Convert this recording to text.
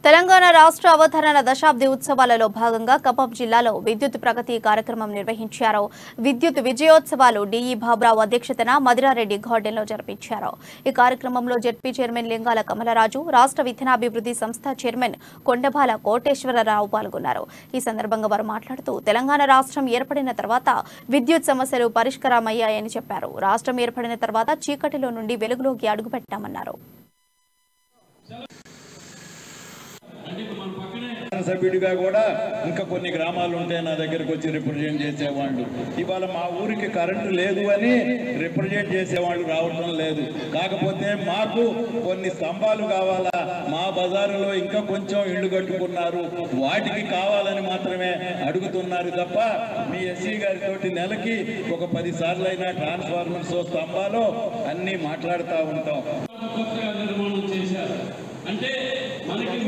తెలంగాణ రాష్ట్ర అవతరణ దశాబ్ది ఉత్సవాలలో భాగంగా ఖమ్మం జిల్లాలో విద్యుత్ ప్రగతి కార్యక్రమం నిర్వహించారు. విద్యుత్ విజయోత్సవాలు డిఈ బాబురావు అధ్యక్షతన మదిరారెడ్డి గార్డెన్లో జరిపించారు. ఈ కార్యక్రమంలో జెడ్పీ చైర్మన్ లింగాల కమలరాజు, రాష్ట్ర విత్తనాభివృద్ధి సంస్థ చైర్మన్ కొండబాల కోటేశ్వరరావు పాల్గొన్నారు. ఈ సందర్భంగా వారు మాట్లాడుతూ తెలంగాణ రాష్ట్రం ఏర్పడిన తర్వాత విద్యుత్ సమస్యలు పరిష్కారమయ్యాయని చెప్పారు. రాష్ట్రం ఏర్పడిన తర్వాత చీకటిలో నుండి వెలుగులోకి అడుగుపెట్టామన్నారు. సభ్యుడిగా కూడా ఇంకా కొన్ని గ్రామాలు ఉంటే నా దగ్గరకు వచ్చి రిప్రజెంట్ చేసేవాళ్ళు. ఇవాళ మా ఊరికి కరెంటు లేదు అని రిప్రజెంట్ చేసేవాళ్ళు రావటం లేదు. కాకపోతే మాకు కొన్ని స్తంభాలు కావాలా, మా బజారులో ఇంకా కొంచెం ఇళ్లు కట్టుకున్నారు, వాటికి కావాలని మాత్రమే అడుగుతున్నారు తప్ప మీ ఎస్సీ గారితోటి నెలకి ఒక 10 సార్లు అయినా ట్రాన్స్ఫార్మర్స్ స్తంభాలు అన్నీ మాట్లాడుతూ ఉంటాం. అంటే మనకి